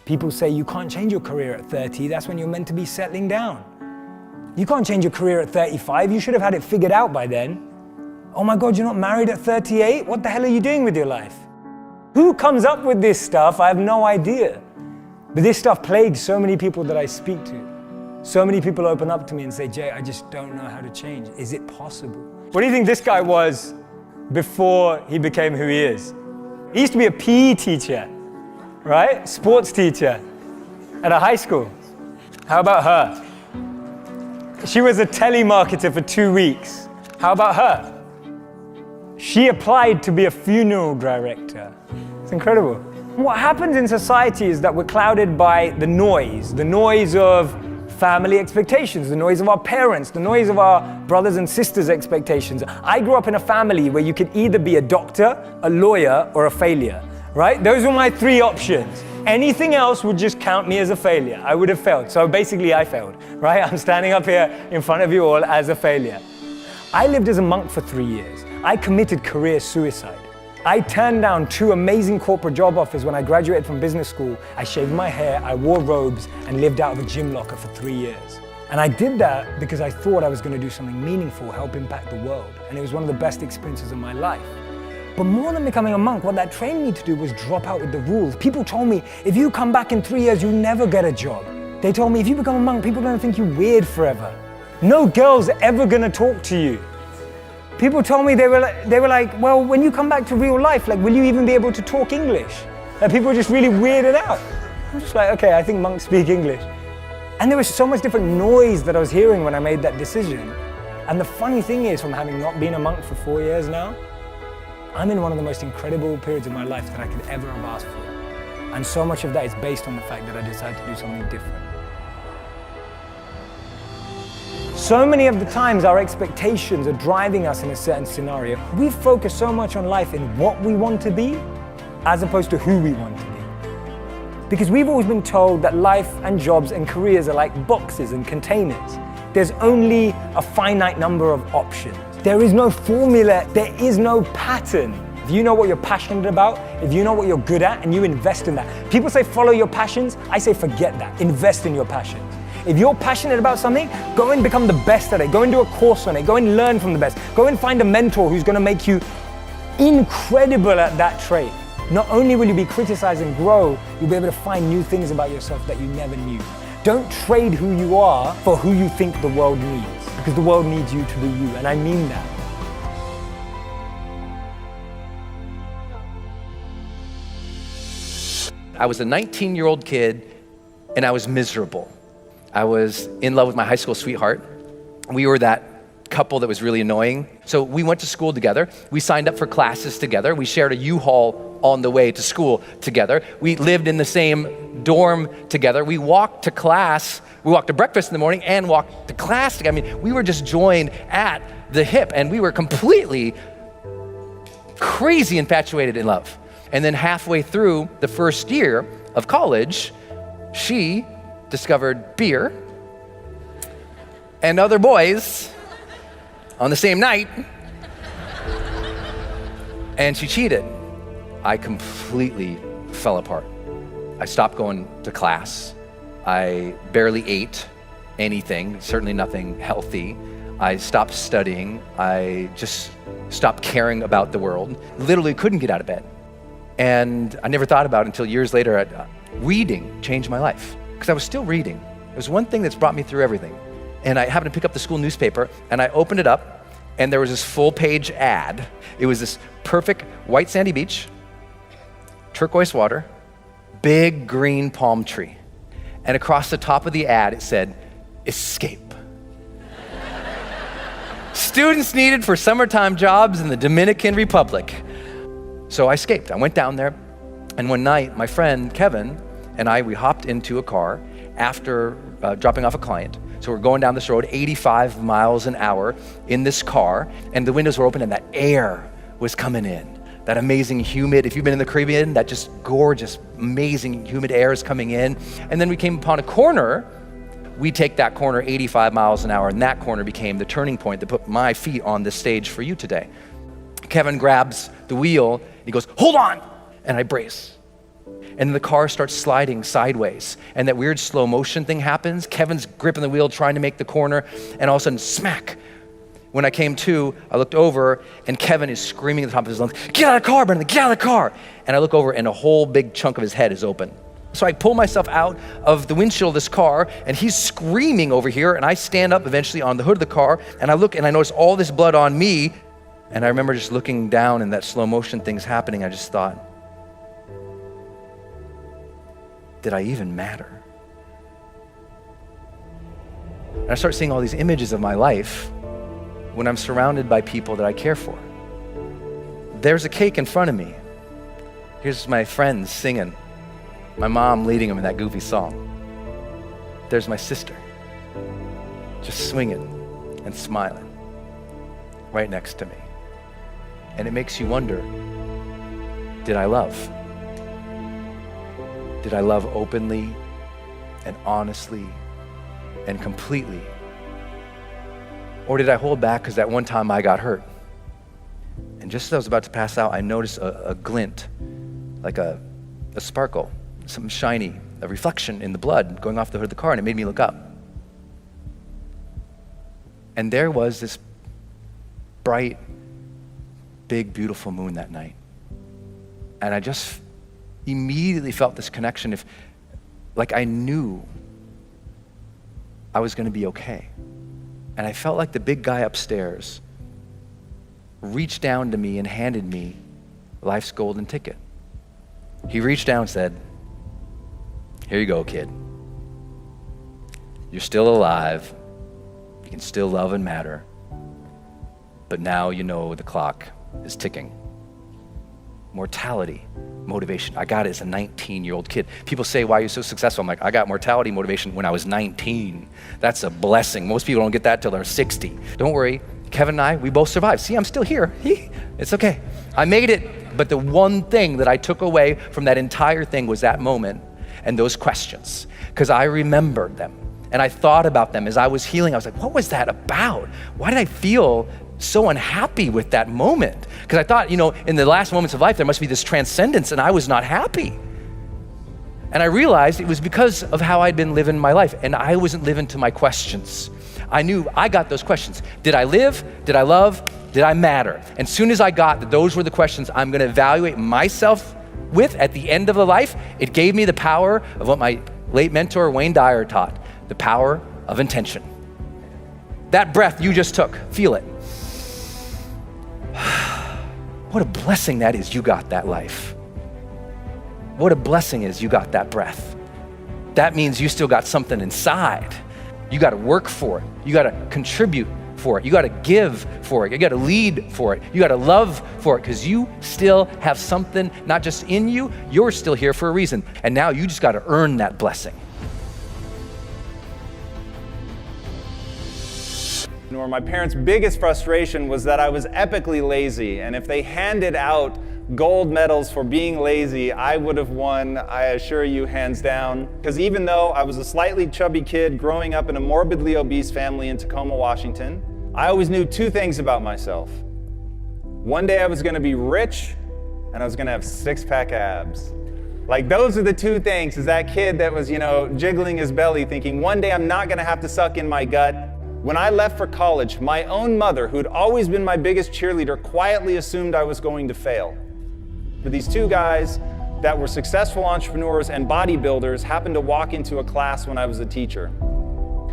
People say you can't change your career at 30, that's when you're meant to be settling down. You can't change your career at 35, you should have had it figured out by then. Oh my God, you're not married at 38? What the hell are you doing with your life? Who comes up with this stuff? I have no idea. But this stuff plagues so many people that I speak to. So many people open up to me and say, Jay, I just don't know how to change. Is it possible? What do you think this guy was before he became who he is? He used to be a PE teacher, right? Sports teacher at a high school. How about her? She was a telemarketer for 2 weeks. How about her? She applied to be a funeral director. It's incredible. What happens in society is that we're clouded by the noise of family expectations, the noise of our parents, the noise of our brothers and sisters' expectations. I grew up in a family where you could either be a doctor, a lawyer, or a failure, right? Those were my 3 options. Anything else would just count me as a failure. I would have failed. So basically I failed, right? I'm standing up here in front of you all as a failure. I lived as a monk for 3 years. I committed career suicide. I turned down 2 amazing corporate job offers when I graduated from business school. I shaved my hair, I wore robes, and lived out of a gym locker for 3 years. And I did that because I thought I was going to do something meaningful, help impact the world. And it was one of the best experiences of my life. But more than becoming a monk, what that trained me to do was drop out with the rules. People told me, if you come back in 3 years, you'll never get a job. They told me, if you become a monk, people are going to think you're weird forever. No girl's ever going to talk to you. People told me, they were like, well, when you come back to real life, like, will you even be able to talk English? Like, people were just really weirded out. I'm just like, okay, I think monks speak English. And there was so much different noise that I was hearing when I made that decision. And the funny thing is, from having not been a monk for 4 years now, I'm in one of the most incredible periods of my life that I could ever have asked for. And so much of that is based on the fact that I decided to do something different. So many of the times our expectations are driving us in a certain scenario. We focus so much on life in what we want to be, as opposed to who we want to be. Because we've always been told that life and jobs and careers are like boxes and containers. There's only a finite number of options. There is no formula, there is no pattern. If you know what you're passionate about, if you know what you're good at, and you invest in that. People say follow your passions, I say forget that, invest in your passions. If you're passionate about something, go and become the best at it. Go and do a course on it. Go and learn from the best. Go and find a mentor who's going to make you incredible at that trait. Not only will you be criticized and grow, you'll be able to find new things about yourself that you never knew. Don't trade who you are for who you think the world needs, because the world needs you to be you, and I mean that. I was a 19-year-old kid, and I was miserable. I was in love with my high school sweetheart. We were that couple that was really annoying. So we went to school together. We signed up for classes together. We shared a U-Haul on the way to school together. We lived in the same dorm together. We walked to class. We walked to breakfast in the morning and walked to class together. I mean, we were just joined at the hip, and we were completely crazy infatuated in love. And then halfway through the first year of college, she discovered beer and other boys on the same night, and she cheated. I completely fell apart. I stopped going to class. I barely ate anything, certainly nothing healthy. I stopped studying. I just stopped caring about the world. Literally couldn't get out of bed. And I never thought about it until years later. Reading changed my life, because I was still reading. It was one thing that's brought me through everything. And I happened to pick up the school newspaper, and I opened it up, and there was this full-page ad. It was this perfect white sandy beach, turquoise water, big green palm tree. And across the top of the ad, it said, "Escape." Students needed for summertime jobs in the Dominican Republic. So I escaped. I went down there, and one night, my friend Kevin and I, we hopped into a car after dropping off a client. So we're going down this road, 85 miles an hour in this car, and the windows were open and that air was coming in. That amazing humid, if you've been in the Caribbean, that just gorgeous, amazing humid air is coming in. And then we came upon a corner. We take that corner 85 miles an hour, and that corner became the turning point that put my feet on this stage for you today. Kevin grabs the wheel, he goes, "Hold on!" And I brace. And the car starts sliding sideways. And that weird slow motion thing happens. Kevin's gripping the wheel, trying to make the corner, and all of a sudden, smack. When I came to, I looked over, and Kevin is screaming at the top of his lungs, "Get out of the car, Brendan, get out of the car!" And I look over, and a whole big chunk of his head is open. So I pull myself out of the windshield of this car, and he's screaming over here, and I stand up eventually on the hood of the car, and I look, and I notice all this blood on me, and I remember just looking down, and that slow motion thing's happening. I just thought, did I even matter? And I start seeing all these images of my life when I'm surrounded by people that I care for. There's a cake in front of me. Here's my friends singing. My mom leading them in that goofy song. There's my sister, just swinging and smiling right next to me. And it makes you wonder, did I love? Did I love openly and honestly and completely? Or did I hold back because that one time I got hurt? And just as I was about to pass out, I noticed a glint, like a sparkle, something shiny, a reflection in the blood going off the hood of the car, and it made me look up. And there was this bright, big, beautiful moon that night. And I just immediately felt this connection, like I knew I was gonna be okay. And I felt like the big guy upstairs reached down to me and handed me life's golden ticket. He reached down and said, "Here you go, kid. You're still alive. You can still love and matter. But now you know the clock is ticking." Mortality, motivation. I got it as a 19-year-old kid. People say, "Why are you so successful?" I'm like, I got mortality motivation when I was 19. That's a blessing. Most people don't get that till they're 60. Don't worry, Kevin and I, we both survived. See, I'm still here. It's okay. I made it. But the one thing that I took away from that entire thing was that moment and those questions, because I remembered them and I thought about them as I was healing. I was like, what was that about? Why did I feel so unhappy with that moment? Because I thought, in the last moments of life, there must be this transcendence, and I was not happy. And I realized it was because of how I'd been living my life, and I wasn't living to my questions. I knew I got those questions. Did I live? Did I love? Did I matter? And soon as I got that those were the questions I'm gonna evaluate myself with at the end of the life, it gave me the power of what my late mentor, Wayne Dyer, taught, the power of intention. That breath you just took, feel it. What a blessing that is you got that life. What a blessing is you got that breath. That means you still got something inside. You gotta work for it. You gotta contribute for it. You gotta give for it. You gotta lead for it. You gotta love for it, because you still have something not just in you, you're still here for a reason. And now you just gotta earn that blessing. My parents' biggest frustration was that I was epically lazy, and if they handed out gold medals for being lazy, I would have won, I assure you, hands down. Because even though I was a slightly chubby kid growing up in a morbidly obese family in Tacoma, Washington, I always knew two things about myself. One day I was gonna be rich, and I was gonna have six-pack abs. Like, those are the two things, is that kid that was, jiggling his belly thinking, one day I'm not gonna have to suck in my gut. When I left for college, my own mother, who had always been my biggest cheerleader, quietly assumed I was going to fail. But these two guys that were successful entrepreneurs and bodybuilders happened to walk into a class when I was a teacher.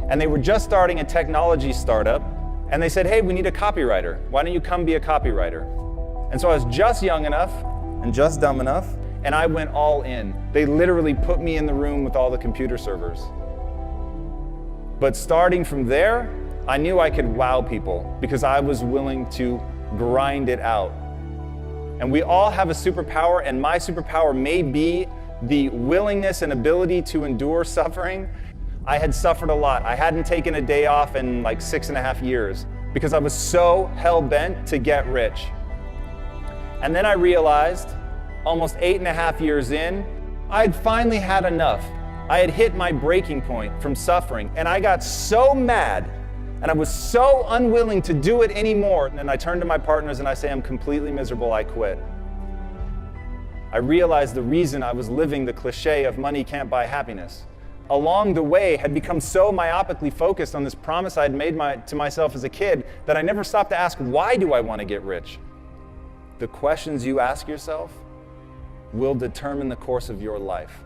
And they were just starting a technology startup, and they said, "Hey, we need a copywriter. Why don't you come be a copywriter?" And so I was just young enough and just dumb enough, and I went all in. They literally put me in the room with all the computer servers. But starting from there, I knew I could wow people because I was willing to grind it out. And we all have a superpower, and my superpower may be the willingness and ability to endure suffering. I had suffered a lot. I hadn't taken a day off in like 6.5 years because I was so hell-bent to get rich. And then I realized, almost 8.5 years in, I'd finally had enough. I had hit my breaking point from suffering, and I got so mad, and I was so unwilling to do it anymore. And I turned to my partners and I say, "I'm completely miserable, I quit." I realized the reason I was living the cliche of money can't buy happiness, along the way, had become so myopically focused on this promise I had made to myself as a kid that I never stopped to ask, why do I want to get rich? The questions you ask yourself will determine the course of your life.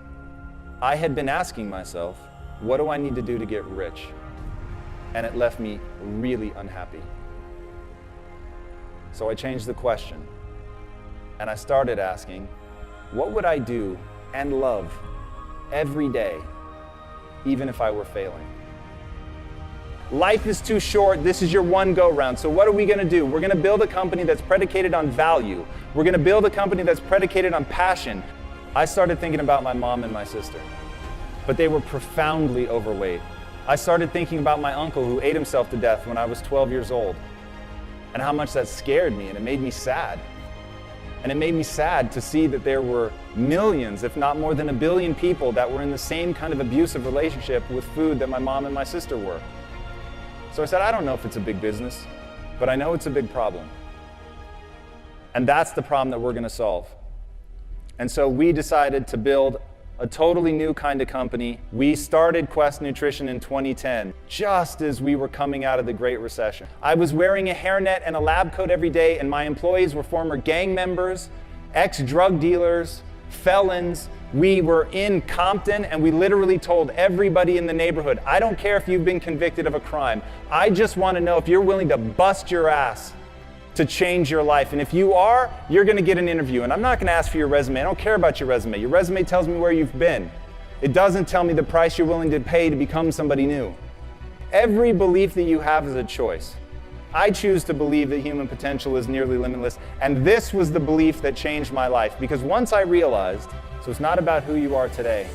I had been asking myself, what do I need to do to get rich? And it left me really unhappy. So I changed the question, and I started asking, what would I do and love every day, even if I were failing? Life is too short. This is your one go-round. So what are we going to do? We're going to build a company that's predicated on value. We're going to build a company that's predicated on passion. I started thinking about my mom and my sister, but they were profoundly overweight. I started thinking about my uncle who ate himself to death when I was 12 years old, and how much that scared me, and it made me sad. And it made me sad to see that there were millions, if not more than 1 billion people that were in the same kind of abusive relationship with food that my mom and my sister were. So I said, I don't know if it's a big business, but I know it's a big problem. And that's the problem that we're going to solve. And so we decided to build a totally new kind of company. We started Quest Nutrition in 2010, just as we were coming out of the Great Recession. I was wearing a hairnet and a lab coat every day, and my employees were former gang members, ex-drug dealers, felons. We were in Compton, and we literally told everybody in the neighborhood, I don't care if you've been convicted of a crime. I just want to know if you're willing to bust your ass to change your life. And if you are, you're going to get an interview. And I'm not going to ask for your resume. I don't care about your resume. Your resume tells me where you've been. It doesn't tell me the price you're willing to pay to become somebody new. Every belief that you have is a choice. I choose to believe that human potential is nearly limitless. And this was the belief that changed my life. Because once I realized, so it's not about who you are today.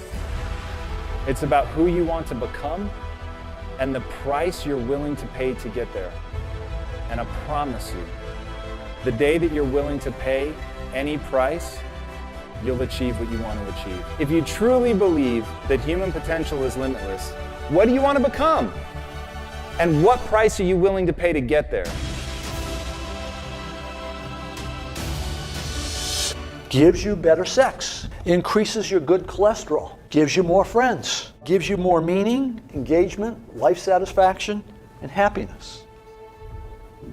It's about who you want to become and the price you're willing to pay to get there. And I promise you, the day that you're willing to pay any price, you'll achieve what you want to achieve. If you truly believe that human potential is limitless, what do you want to become? And what price are you willing to pay to get there? Gives you better sex, increases your good cholesterol, gives you more friends, gives you more meaning, engagement, life satisfaction, and happiness.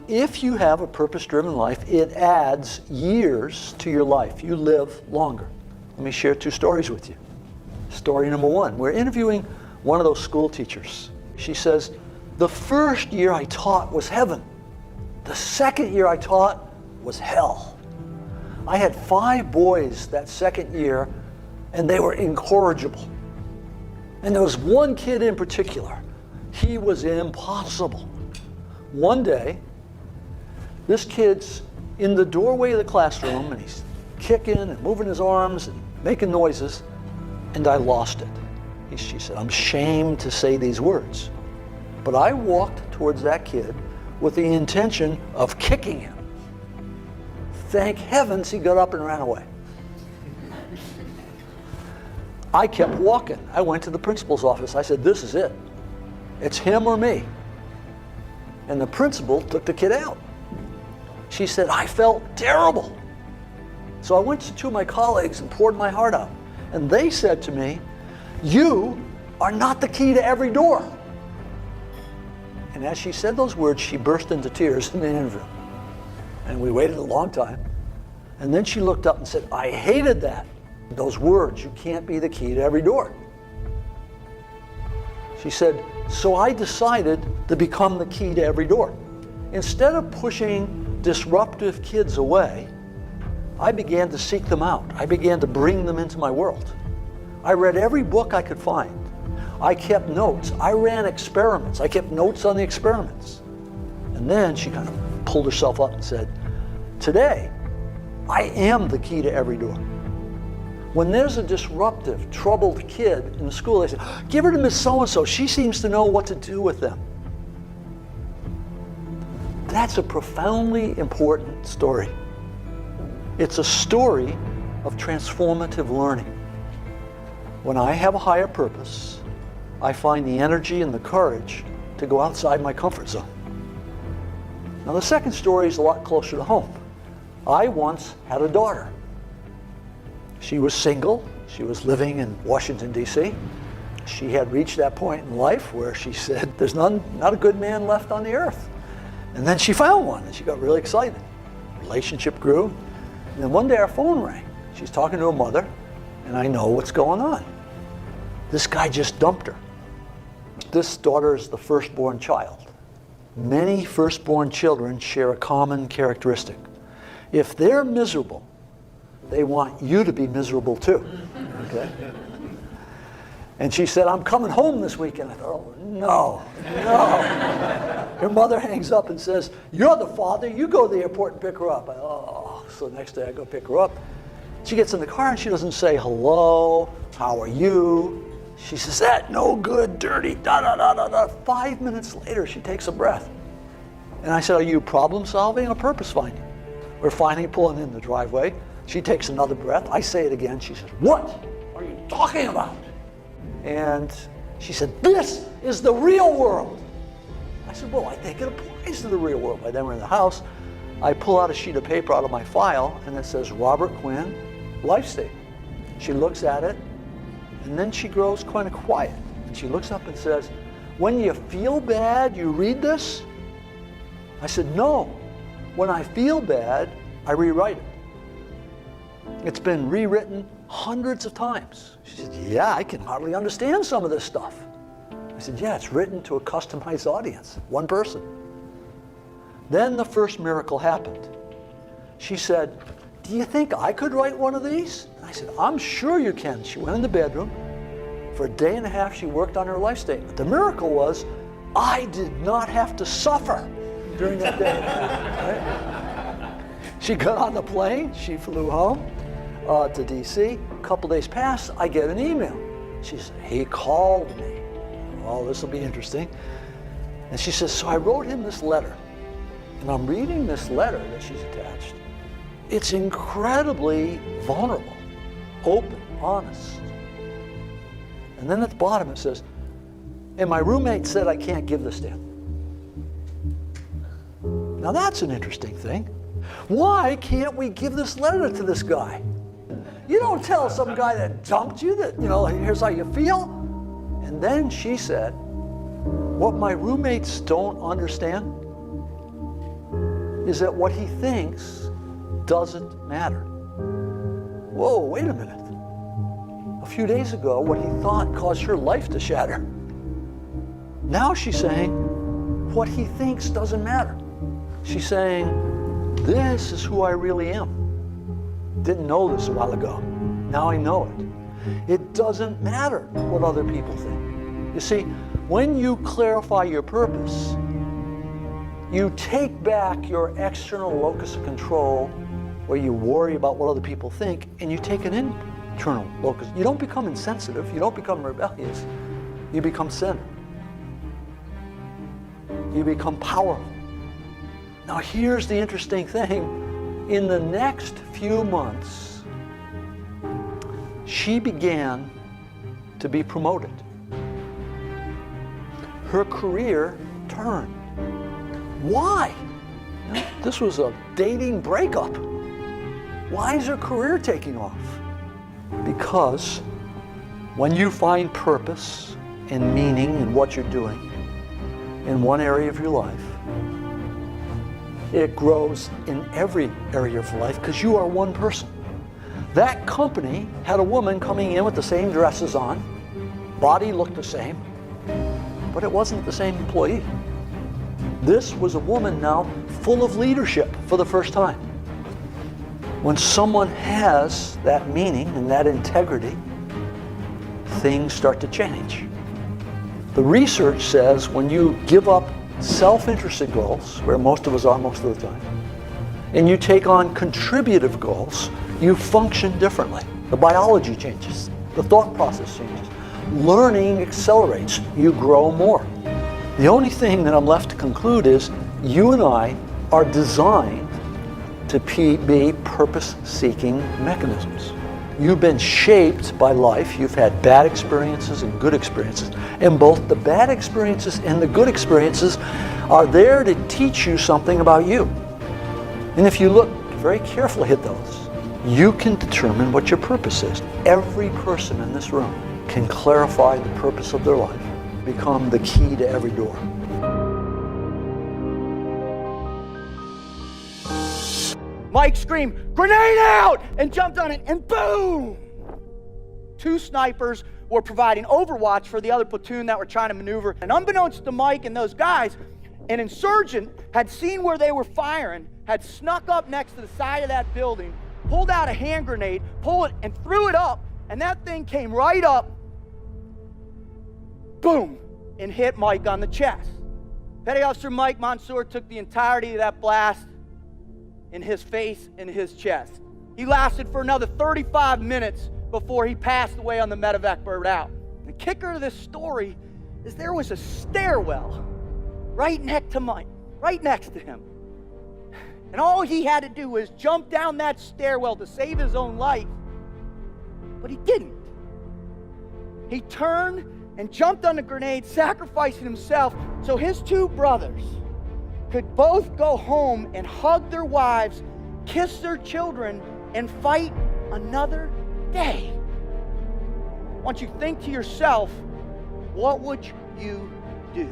If you have a purpose-driven life, it adds years to your life. You live longer. Let me share 2 stories with you. Story number 1, we're interviewing one of those school teachers. She says, the first year I taught was heaven. The second year I taught was hell. I had 5 boys that second year, and they were incorrigible. And there was one kid in particular. He was impossible. One day, this kid's in the doorway of the classroom, and he's kicking and moving his arms and making noises, and I lost it. She said, I'm ashamed to say these words, but I walked towards that kid with the intention of kicking him. Thank heavens he got up and ran away. I kept walking. I went to the principal's office. I said, this is it. It's him or me. And the principal took the kid out. She said, I felt terrible. So I went to 2 of my colleagues and poured my heart out. And they said to me, you are not the key to every door. And as she said those words, she burst into tears in the interview. And we waited a long time. And then she looked up and said, I hated that. Those words, you can't be the key to every door. She said, so I decided to become the key to every door. Instead of pushing disruptive kids away, I began to seek them out. I began to bring them into my world. I read every book I could find. I kept notes. I ran experiments. I kept notes on the experiments. And then she kind of pulled herself up and said, today, I am the key to every door. When there's a disruptive, troubled kid in the school, they say, give her to Miss So-and-so. She seems to know what to do with them. That's a profoundly important story. It's a story of transformative learning. When I have a higher purpose, I find the energy and the courage to go outside my comfort zone. Now, the second story is a lot closer to home. I once had a daughter. She was single. She was living in Washington, D.C. She had reached that point in life where she said, there's not a good man left on the earth. And then she found one, and she got really excited. Relationship grew. And then one day our phone rang. She's talking to her mother, and I know what's going on. This guy just dumped her. This daughter is the firstborn child. Many firstborn children share a common characteristic. If they're miserable, they want you to be miserable too. Okay? And she said, I'm coming home this weekend. I thought, oh, no. Her mother hangs up and says, you're the father, you go to the airport and pick her up. So the next day I go pick her up. She gets in the car and she doesn't say, hello, how are you? She says, that no good, dirty, da-da-da-da-da. 5 minutes later, she takes a breath. And I said, are you problem solving or purpose finding? We're finally pulling in the driveway. She takes another breath. I say it again. She says, what are you talking about? And she said, this is the real world. I said, well, I think it applies to the real world. By then we're in the house. I pull out a sheet of paper out of my file, and it says, Robert Quinn, life statement. She looks at it, and then she grows kind of quiet. And she looks up and says, when you feel bad, you read this? I said, no. When I feel bad, I rewrite it. It's been rewritten hundreds of times. She said, yeah, I can hardly understand some of this stuff. I said, yeah, it's written to a customized audience, one person. Then the first miracle happened. She said, do you think I could write one of these? And I said, I'm sure you can. She went in the bedroom. For a day and a half, she worked on her life statement. The miracle was, I did not have to suffer during that day. Right? She got on the plane. She flew home to D.C. A couple days passed. I get an email. She said, he called me. Oh, this will be interesting. And she says, so I wrote him this letter. And I'm reading this letter that she's attached. It's incredibly vulnerable, open, honest. And then at the bottom it says, and my roommate said I can't give this to him. Now that's an interesting thing. Why can't we give this letter to this guy? You don't tell some guy that dumped you that, here's how you feel. And then she said, what my roommates don't understand is that what he thinks doesn't matter. Whoa, wait a minute. A few days ago, what he thought caused her life to shatter. Now she's saying, what he thinks doesn't matter. She's saying, this is who I really am. Didn't know this a while ago. Now I know it. It doesn't matter what other people think. You see, when you clarify your purpose, you take back your external locus of control where you worry about what other people think, and you take an internal locus. You don't become insensitive. You don't become rebellious. You become centered. You become powerful. Now here's the interesting thing. In the next few months, she began to be promoted. Her career turned. Why? This was a dating breakup. Why is her career taking off? Because when you find purpose and meaning in what you're doing in one area of your life, it grows in every area of life because you are one person. That company had a woman coming in with the same dresses on, body looked the same, but it wasn't the same employee. This was a woman now full of leadership for the first time. When someone has that meaning and that integrity, things start to change. The research says when you give up self-interested goals, where most of us are most of the time, and you take on contributive goals, you function differently. The biology changes, the thought process changes. Learning accelerates, you grow more. The only thing that I'm left to conclude is you and I are designed to be purpose-seeking mechanisms. You've been shaped by life. You've had bad experiences and good experiences. And both the bad experiences and the good experiences are there to teach you something about you. And if you look very carefully at those, You can determine what your purpose is. Every person in this room can clarify the purpose of their life, become the key to every door. Mike screamed, "Grenade out!" and jumped on it, and boom! 2 snipers were providing overwatch for the other platoon that were trying to maneuver. And unbeknownst to Mike and those guys, an insurgent had seen where they were firing, had snuck up next to the side of that building, pulled out a hand grenade, pulled it, and threw it up, and that thing came right up, boom, and hit Mike on the chest. Petty Officer Mike Mansour took the entirety of that blast in his face and his chest. He lasted for another 35 minutes before he passed away on the medevac bird out. The kicker to this story is there was a stairwell right next to him. And all he had to do was jump down that stairwell to save his own life, but he didn't. He turned and jumped on the grenade, sacrificing himself so his 2 brothers could both go home and hug their wives, kiss their children, and fight another day. I want you to think to yourself, what would you do?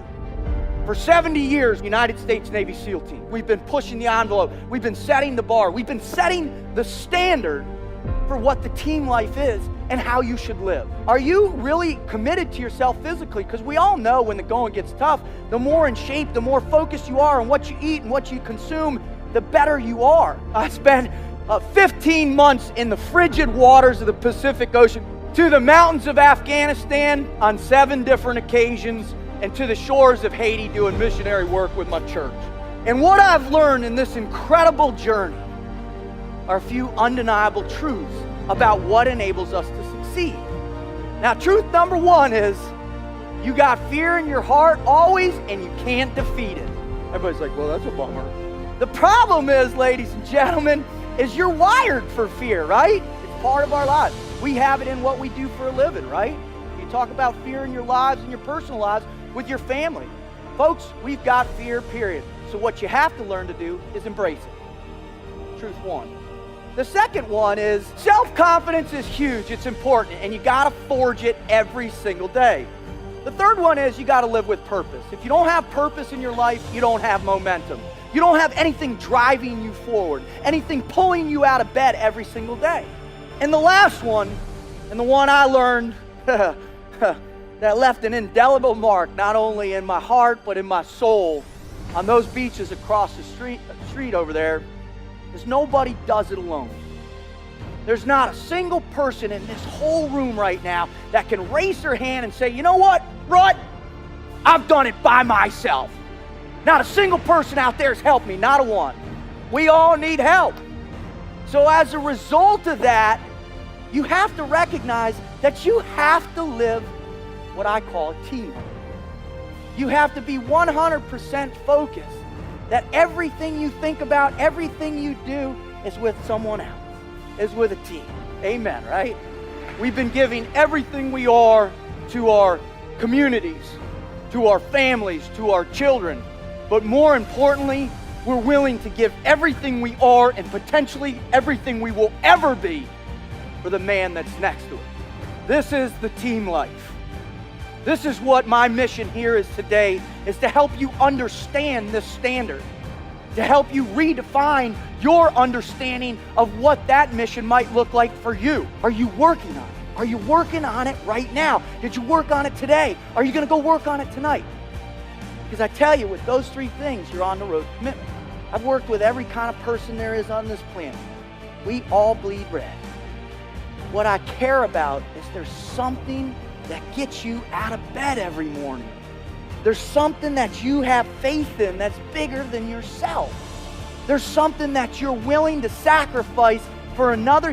For 70 years, United States Navy SEAL team, we've been pushing the envelope. We've been setting the bar. We've been setting the standard for what the team life is and how you should live. Are you really committed to yourself physically? Because we all know when the going gets tough, the more in shape, the more focused you are on what you eat and what you consume, the better you are. I spent 15 months in the frigid waters of the Pacific Ocean, to the mountains of Afghanistan on 7 different occasions, and to the shores of Haiti doing missionary work with my church. And what I've learned in this incredible journey are a few undeniable truths about what enables us to succeed. Now, truth number 1 is you got fear in your heart always, and you can't defeat it. Everybody's like, well, that's a bummer. The problem is, ladies and gentlemen, is you're wired for fear, right? It's part of our lives. We have it in what we do for a living, right? You talk about fear in your lives and your personal lives with your family. Folks, we've got fear, period. So what you have to learn to do is embrace it. Truth 1. The second one is self-confidence is huge. It's important, and you gotta forge it every single day. The third one is you gotta live with purpose. If you don't have purpose in your life, you don't have momentum. You don't have anything driving you forward, anything pulling you out of bed every single day. And the last one, and the one I learned that left an indelible mark, not only in my heart, but in my soul, on those beaches across the street over there, is nobody does it alone. There's not a single person in this whole room right now that can raise their hand and say, you know what, Rut, I've done it by myself. Not a single person out there has helped me, not a one. We all need help. So as a result of that, you have to recognize that you have to live what I call a team. You have to be 100% focused that everything you think about, everything you do is with someone else, is with a team. Amen, right? We've been giving everything we are to our communities, to our families, to our children. But more importantly, we're willing to give everything we are and potentially everything we will ever be for the man that's next to it. This is the team life. This is what my mission here is today, is to help you understand this standard, to help you redefine your understanding of what that mission might look like for you. Are you working on it? Are you working on it right now? Did you work on it today? Are you going to go work on it tonight? Because I tell you, with those 3 things, you're on the road to commitment. I've worked with every kind of person there is on this planet. We all bleed red. What I care about is there's something that gets you out of bed every morning. There's something that you have faith in that's bigger than yourself. There's something that you're willing to sacrifice for another